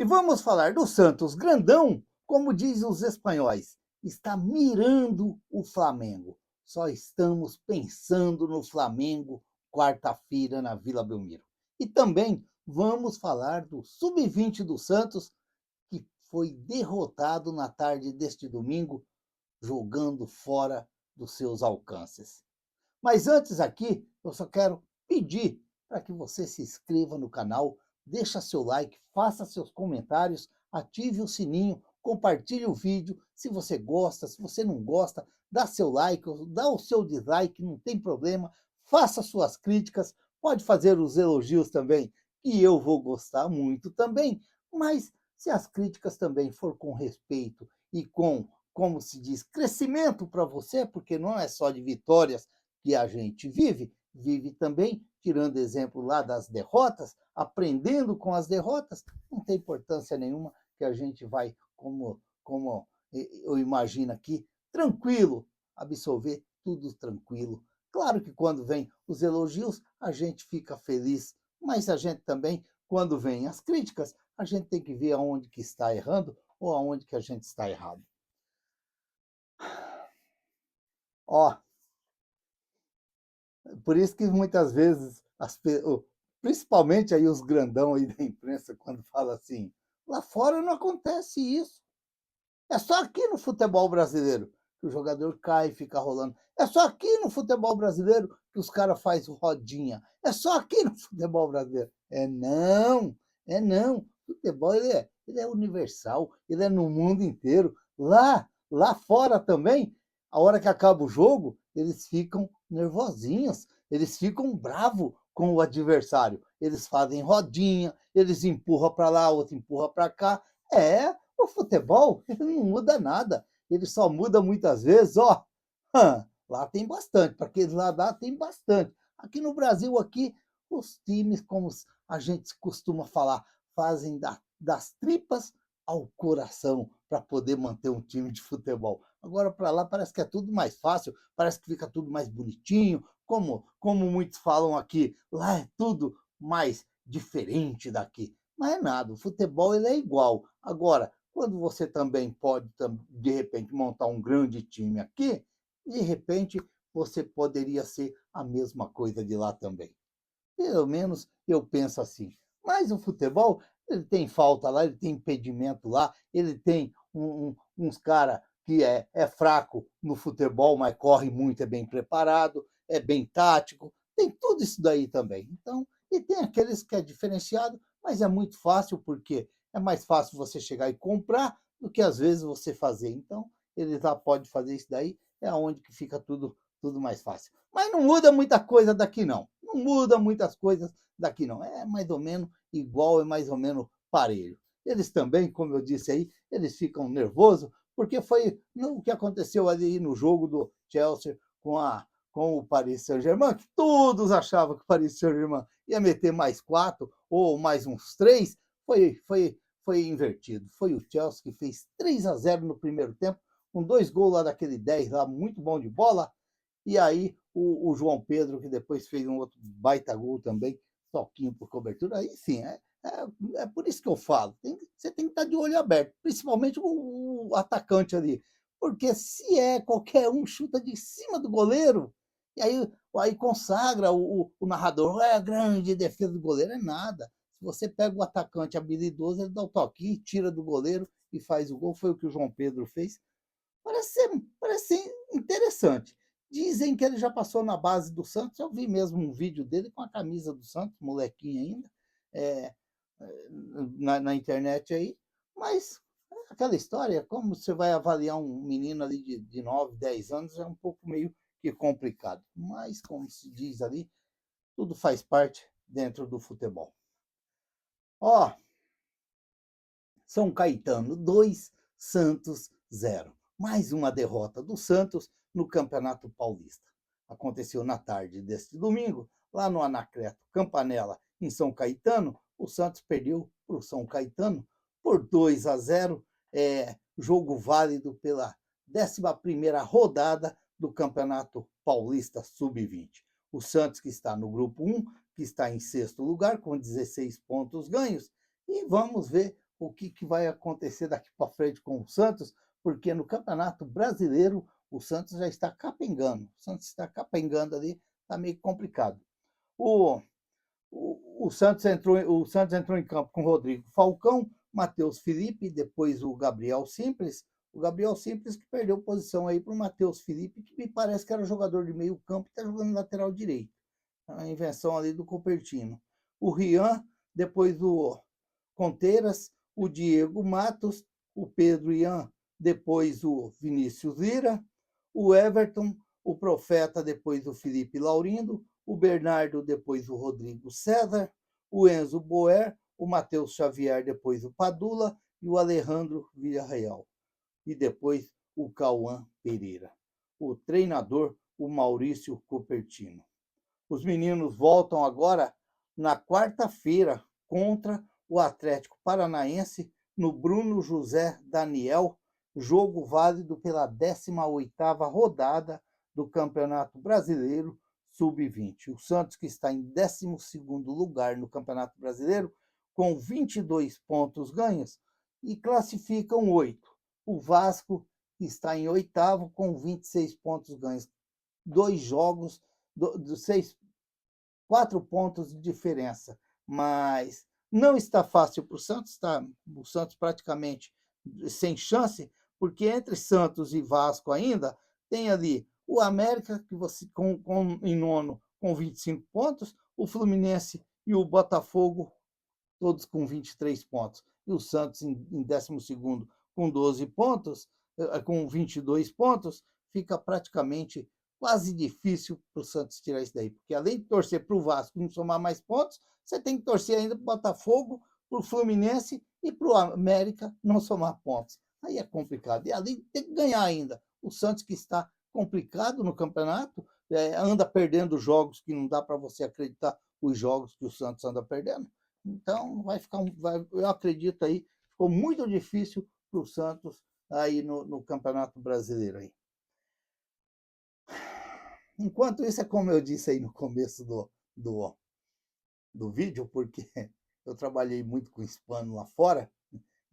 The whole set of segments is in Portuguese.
E vamos falar do Santos grandão, como diz os espanhóis, está mirando o Flamengo. Só estamos pensando no Flamengo quarta-feira na Vila Belmiro. E também vamos falar do Sub-20 do Santos, que foi derrotado na tarde deste domingo, jogando fora dos seus alcances. Mas antes aqui, eu só quero pedir para que você se inscreva no canal, deixa seu like, faça seus comentários, ative o sininho, compartilhe o vídeo. Se você gosta, se você não gosta, dá seu like, dá o seu dislike, não tem problema. Faça suas críticas, pode fazer os elogios também, que eu vou gostar muito também. Mas se as críticas também for com respeito e com, como se diz, crescimento para você, porque não é só de vitórias que a gente vive também, tirando exemplo lá das derrotas, aprendendo com as derrotas, não tem importância nenhuma que a gente vai, como eu imagino aqui, tranquilo, absolver tudo tranquilo. Claro que quando vem os elogios, a gente fica feliz, mas a gente também, quando vem as críticas, a gente tem que ver aonde que está errando ou aonde que a gente está errado. Ó, por isso que muitas vezes, principalmente aí os grandão aí da imprensa, quando fala assim, lá fora não acontece isso. É só aqui no futebol brasileiro que o jogador cai e fica rolando. É só aqui no futebol brasileiro que os caras fazem rodinha. É só aqui no futebol brasileiro. É não. O futebol ele é universal, ele é no mundo inteiro. Lá fora também, a hora que acaba o jogo, eles ficam nervosinhos, eles ficam bravos com o adversário. Eles fazem rodinha, eles empurram para lá, outro empurra para cá. O futebol ele não muda nada. Ele só muda muitas vezes, ó. Lá tem bastante, para aqueles lá tem bastante. Aqui no Brasil, aqui, os times, como a gente costuma falar, fazem das tripas ao coração para poder manter um time de futebol. Agora, para lá, parece que é tudo mais fácil, parece que fica tudo mais bonitinho, como muitos falam aqui, lá é tudo mais diferente daqui. Mas é nada, o futebol ele é igual. Agora, quando você também pode, de repente, montar um grande time aqui, de repente você poderia ser a mesma coisa de lá também. Pelo menos eu penso assim. Mas o futebol, ele tem falta lá, ele tem impedimento lá, ele tem uns cara que é fraco no futebol, mas corre muito, é bem preparado, é bem tático, tem tudo isso daí também. Então, e tem aqueles que é diferenciado, mas é muito fácil, porque é mais fácil você chegar e comprar do que às vezes você fazer. Então, ele já pode fazer isso daí, é onde que fica tudo mais fácil. Mas não muda muita coisa daqui, não. Não muda muitas coisas daqui, não. É mais ou menos igual, é mais ou menos parelho. Eles também, como eu disse aí, eles ficam nervosos, porque foi o que aconteceu ali no jogo do Chelsea com o Paris Saint-Germain, que todos achavam que o Paris Saint-Germain ia meter mais 4 ou mais uns 3, foi invertido. Foi o Chelsea que fez 3-0 no primeiro tempo, com 2 gols lá daquele 10 lá, muito bom de bola, e aí o João Pedro, que depois fez um outro baita gol também, toquinho por cobertura. Aí sim, é por isso que eu falo. Você tem que estar de olho aberto, principalmente o atacante ali. Porque se qualquer um chuta de cima do goleiro, e aí consagra o narrador, é a grande defesa do goleiro, é nada. Se você pega o atacante habilidoso, ele dá o toquinho, tira do goleiro e faz o gol. Foi o que o João Pedro fez. Parece ser interessante. Dizem que ele já passou na base do Santos. Eu vi mesmo um vídeo dele com a camisa do Santos, molequinho ainda, é, na internet aí. Mas é aquela história, como você vai avaliar um menino ali de 9, 10 anos, é um pouco meio que complicado. Mas, como se diz ali, tudo faz parte dentro do futebol. Ó, São Caetano 2, Santos 0. Mais uma derrota do Santos no Campeonato Paulista. Aconteceu na tarde deste domingo, lá no Anacleto Campanella, em São Caetano. O Santos perdeu para o São Caetano por 2-0, jogo válido pela 11ª rodada do Campeonato Paulista Sub-20. O Santos, que está no grupo 1, que está em sexto lugar, com 16 pontos ganhos, e vamos ver o que vai acontecer daqui para frente com o Santos, porque no Campeonato Brasileiro o Santos já está capengando. O Santos está capengando ali, está meio complicado. O Santos entrou em campo com Rodrigo Falcão, Matheus Felipe, depois o Gabriel Simples. O Gabriel Simples que perdeu posição aí para o Matheus Felipe, que me parece que era jogador de meio campo e está jogando lateral direito. A invenção ali do Cupertino. O Rian, depois o Conteiras, o Diego Matos, o Pedro Ian, depois o Vinícius Lira, o Everton, o Profeta, depois o Felipe Laurindo, o Bernardo, depois o Rodrigo César, o Enzo Boer, o Matheus Xavier, depois o Padula e o Alejandro Villarreal. E depois o Cauã Pereira. O treinador, o Maurício Cupertino. Os meninos voltam agora na quarta-feira contra o Atlético Paranaense no Bruno José Daniel, jogo válido pela 18ª rodada do Campeonato Brasileiro Sub-20. O Santos, que está em 12º lugar no Campeonato Brasileiro, com 22 pontos ganhos, e classificam 8. O Vasco está em 8º com 26 pontos ganhos. 2 jogos, 4 pontos de diferença. Mas não está fácil para o Santos, está o Santos praticamente sem chance, porque entre Santos e Vasco ainda tem ali o América, que você em nono com 25 pontos, o Fluminense e o Botafogo, todos com 23 pontos. E o Santos em 12º com 12 pontos, com 22 pontos, fica praticamente quase difícil para o Santos tirar isso daí. Porque além de torcer para o Vasco não somar mais pontos, você tem que torcer ainda para o Botafogo, para o Fluminense e para o América não somar pontos. Aí é complicado. E além tem que ganhar ainda. O Santos, que está complicado no campeonato, anda perdendo jogos que não dá para você acreditar os jogos que o Santos anda perdendo. Então, eu acredito aí, ficou muito difícil para o Santos aí no Campeonato Brasileiro. Aí. Enquanto isso, é como eu disse aí no começo do vídeo, porque eu trabalhei muito com hispano lá fora,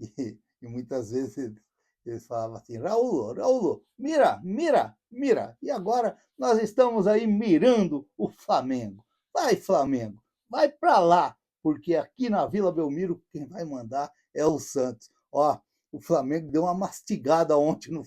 e muitas vezes eles falavam assim, Raul, mira, mira, mira. E agora nós estamos aí mirando o Flamengo. Vai, Flamengo, vai para lá, porque aqui na Vila Belmiro quem vai mandar é o Santos. Ó, o Flamengo deu uma mastigada ontem no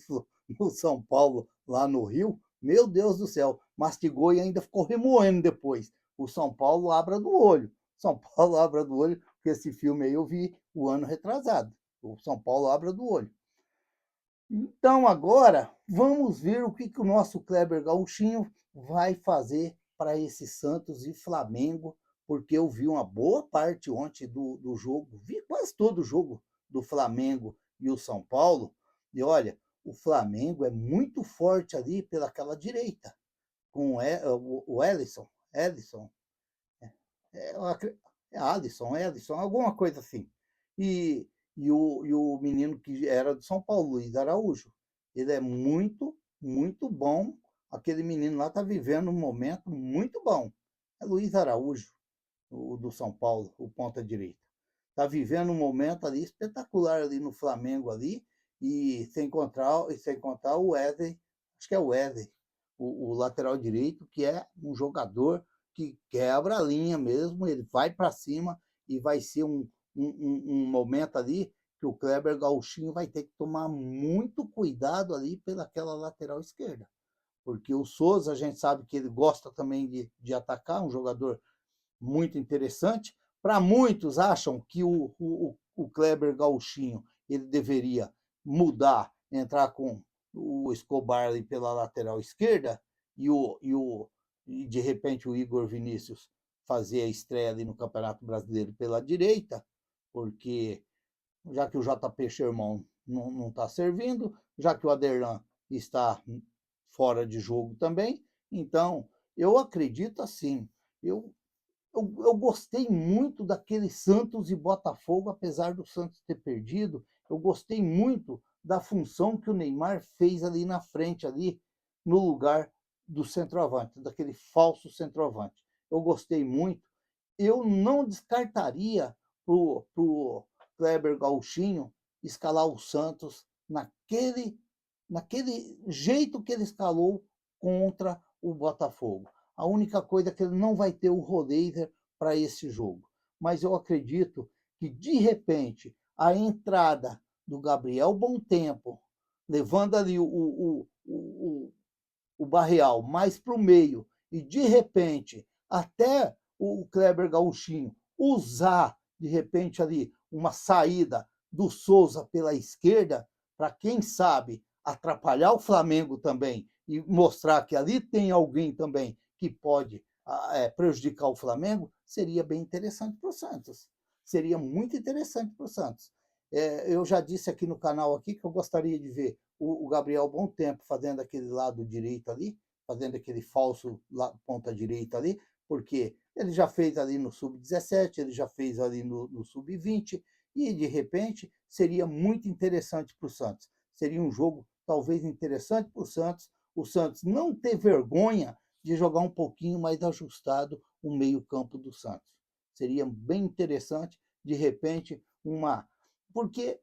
São Paulo, lá no Rio. Meu Deus do céu, mastigou e ainda ficou remoendo depois. O São Paulo abra do olho. São Paulo abra do olho, porque esse filme aí eu vi o ano retrasado. O São Paulo abra do olho. Então agora vamos ver o que o nosso Kleber Gauchinho vai fazer para esse Santos e Flamengo, porque eu vi uma boa parte ontem do jogo, vi quase todo o jogo do Flamengo e o São Paulo, e olha, o Flamengo é muito forte ali pelaquela direita, com o Ellison, é, Alisson, alguma coisa assim. E o menino que era do São Paulo, Luiz Araújo. Ele é muito, muito bom. Aquele menino lá está vivendo um momento muito bom. É Luiz Araújo, o do São Paulo, o ponta-direita. Está vivendo um momento ali espetacular ali no Flamengo ali, e sem contar o Wesley, acho que é o Wesley, o lateral direito, que é um jogador que quebra a linha mesmo, ele vai para cima e vai ser um momento ali que o Kleber Gauchinho vai ter que tomar muito cuidado ali pelaquela lateral esquerda. Porque o Souza, a gente sabe que ele gosta também de atacar, um jogador muito interessante. Para muitos acham que o Kleber Gauchinho ele deveria mudar, entrar com o Escobar ali pela lateral esquerda e de repente o Igor Vinícius fazer a estreia ali no Campeonato Brasileiro pela direita, porque já que o JP Sherman não está servindo, já que o Aderlan está fora de jogo também, então eu acredito assim, eu gostei muito daquele Santos e Botafogo, apesar do Santos ter perdido. Eu gostei muito da função que o Neymar fez ali na frente, ali no lugar do centroavante, daquele falso centroavante. Eu gostei muito. Eu não descartaria para o Kleber Gauchinho escalar o Santos naquele jeito que ele escalou contra o Botafogo. A única coisa é que ele não vai ter o Roleiser para esse jogo. Mas eu acredito que, de repente, a entrada do Gabriel Tempo, levando ali o Barreal mais para o meio, e, de repente, até o Kleber Gauchinho usar, de repente, ali uma saída do Souza pela esquerda, para, quem sabe, atrapalhar o Flamengo também e mostrar que ali tem alguém também que pode prejudicar o Flamengo, seria bem interessante para o Santos. Seria muito interessante para o Santos. Eu já disse aqui no canal aqui que eu gostaria de ver o Gabriel Tempo fazendo aquele lado direito ali, fazendo aquele falso ponta direita ali, porque ele já fez ali no Sub-17, ele já fez ali no Sub-20, e, de repente, seria muito interessante para o Santos. Seria um jogo, talvez, interessante para o Santos não ter vergonha de jogar um pouquinho mais ajustado o meio-campo do Santos. Seria bem interessante, de repente, porque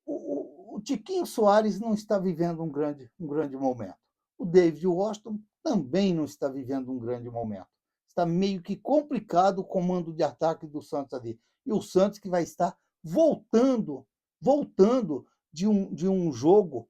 o Tiquinho Soares não está vivendo um grande momento. O David Washington também não está vivendo um grande momento. Está meio que complicado o comando de ataque do Santos ali. E o Santos que vai estar voltando de um jogo,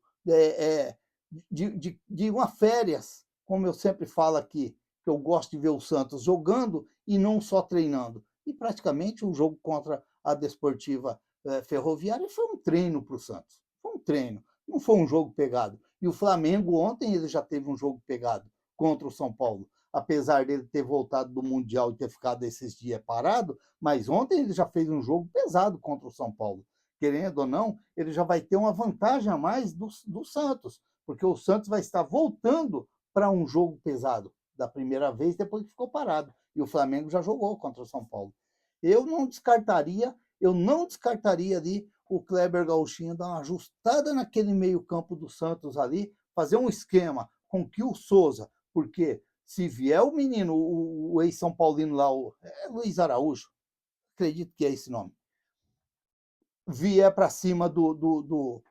de uma férias, como eu sempre falo aqui, que eu gosto de ver o Santos jogando e não só treinando. E praticamente o jogo contra a Desportiva Ferroviária foi um treino para o Santos. Foi um treino, não foi um jogo pegado. E o Flamengo ontem ele já teve um jogo pegado contra o São Paulo. Apesar dele ter voltado do Mundial e ter ficado esses dias parado, mas ontem ele já fez um jogo pesado contra o São Paulo. Querendo ou não, ele já vai ter uma vantagem a mais do Santos, porque o Santos vai estar voltando para um jogo pesado da primeira vez depois que ficou parado. E o Flamengo já jogou contra o São Paulo. Eu não descartaria ali o Kleber Gauchinho dar uma ajustada naquele meio-campo do Santos ali, fazer um esquema com que o Souza, porque se vier o menino, o ex-São Paulino lá, Luiz Araújo, acredito que é esse nome, vier para cima do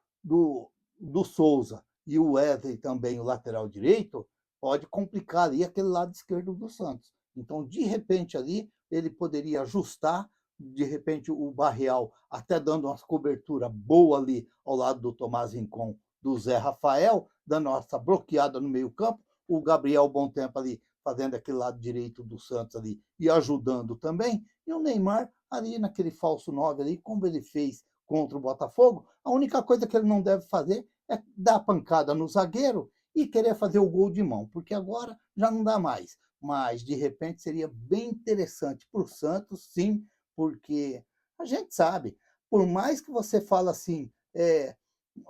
Souza e o Wesley também, o lateral direito, pode complicar ali aquele lado esquerdo do Santos. Então, de repente, ali, ele poderia ajustar, de repente, o Barreal, até dando uma cobertura boa ali ao lado do Tomás Rincon, do Zé Rafael, dando essa bloqueada no meio-campo, o Gabriel Tempo ali fazendo aquele lado direito do Santos ali e ajudando também, e o Neymar ali naquele falso 9 ali, como ele fez contra o Botafogo. A única coisa que ele não deve fazer é dar pancada no zagueiro e querer fazer o gol de mão, porque agora já não dá mais. Mas, de repente, seria bem interessante para o Santos, sim, porque a gente sabe, por mais que você fale assim,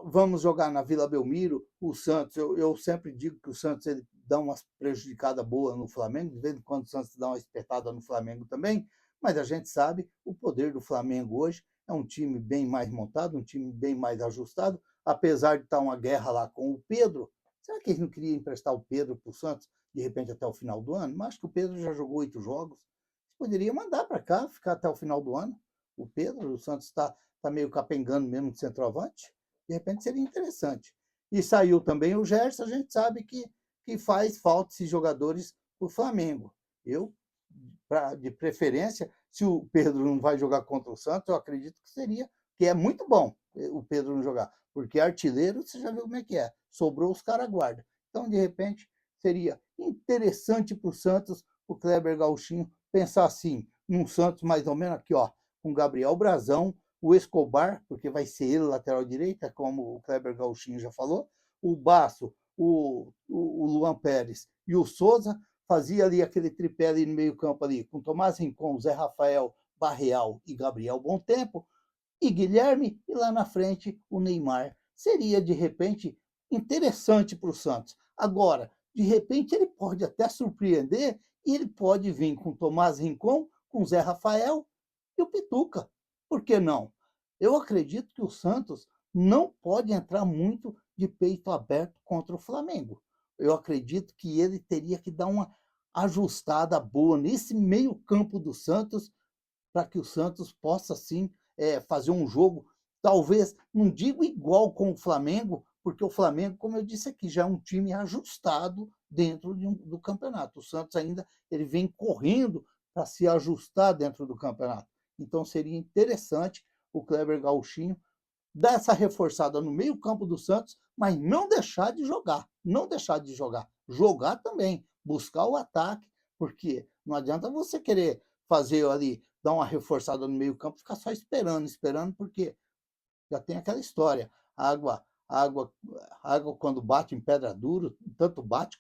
vamos jogar na Vila Belmiro, o Santos, eu sempre digo que o Santos ele dá umas prejudicadas boas no Flamengo, de vez em quando o Santos dá uma espetada no Flamengo também, mas a gente sabe o poder do Flamengo hoje é um time bem mais montado, um time bem mais ajustado, apesar de estar uma guerra lá com o Pedro. Será que eles não queriam emprestar o Pedro para o Santos, de repente, até o final do ano? Mas acho que o Pedro já jogou 8 jogos. Poderia mandar para cá, ficar até o final do ano. O Pedro, o Santos está meio capengando mesmo de centroavante. De repente seria interessante. E saiu também o Gerson, a gente sabe que faz falta esses jogadores para o Flamengo. Eu, de preferência, se o Pedro não vai jogar contra o Santos, eu acredito que é muito bom o Pedro não jogar, porque artilheiro, você já viu como é que é, sobrou os caras guarda. Então, de repente, seria interessante para o Santos, o Kleber Gauchinho, pensar assim, num Santos mais ou menos aqui, ó, com Gabriel Brazão, o Escobar, porque vai ser ele lateral direita, como o Kleber Gauchinho já falou, o Basso, o Luan Pérez e o Souza, fazia ali aquele tripé ali no meio-campo ali, com Tomás Rincon, Zé Rafael, Barreal e Gabriel Tempo, e Guilherme, e lá na frente o Neymar. Seria, de repente, interessante para o Santos. Agora, de repente, ele pode até surpreender e ele pode vir com Tomás Rincon, com Zé Rafael e o Pituca. Por que não? Eu acredito que o Santos não pode entrar muito de peito aberto contra o Flamengo. Eu acredito que ele teria que dar uma ajustada boa nesse meio-campo do Santos para que o Santos possa, sim, fazer um jogo, talvez, não digo igual com o Flamengo, porque o Flamengo, como eu disse aqui, já é um time ajustado dentro do campeonato. O Santos ainda ele vem correndo para se ajustar dentro do campeonato. Então seria interessante o Kleber Gauchinho dar essa reforçada no meio-campo do Santos, mas não deixar de jogar. Não deixar de jogar. Jogar também. Buscar o ataque, porque não adianta você querer fazer ali, dar uma reforçada no meio-campo, ficar só esperando, porque já tem aquela história. Água, água quando bate em pedra dura, tanto bate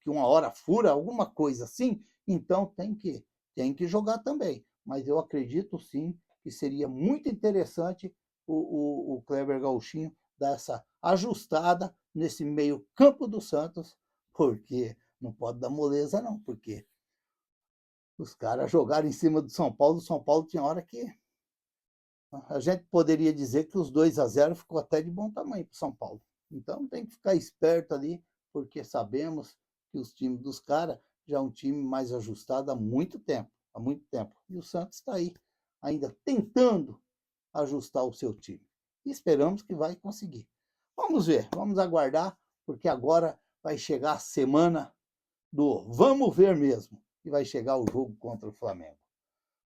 que uma hora fura, alguma coisa assim. Então tem que jogar também. Mas eu acredito sim que seria muito interessante o Kleber Gauchinho dar essa ajustada nesse meio campo do Santos, porque não pode dar moleza não, porque os caras jogaram em cima do São Paulo, o São Paulo tinha hora que a gente poderia dizer que os 2-0 ficou até de bom tamanho para o São Paulo. Então tem que ficar esperto ali, porque sabemos que os times dos caras já é um time mais ajustado há muito tempo, há muito tempo. E o Santos está aí, ainda tentando ajustar o seu time. E esperamos que vai conseguir. Vamos ver, vamos aguardar, porque agora vai chegar a semana do vamos ver mesmo, e vai chegar o jogo contra o Flamengo.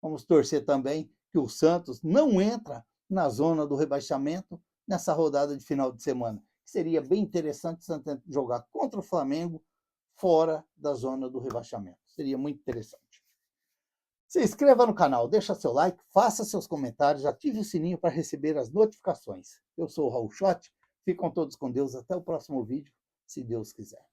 Vamos torcer também que o Santos não entra na zona do rebaixamento nessa rodada de final de semana. Seria bem interessante o Santos jogar contra o Flamengo fora da zona do rebaixamento. Seria muito interessante. Se inscreva no canal, deixa seu like, faça seus comentários, ative o sininho para receber as notificações. Eu sou o Raul Schott, ficam todos com Deus, até o próximo vídeo, se Deus quiser.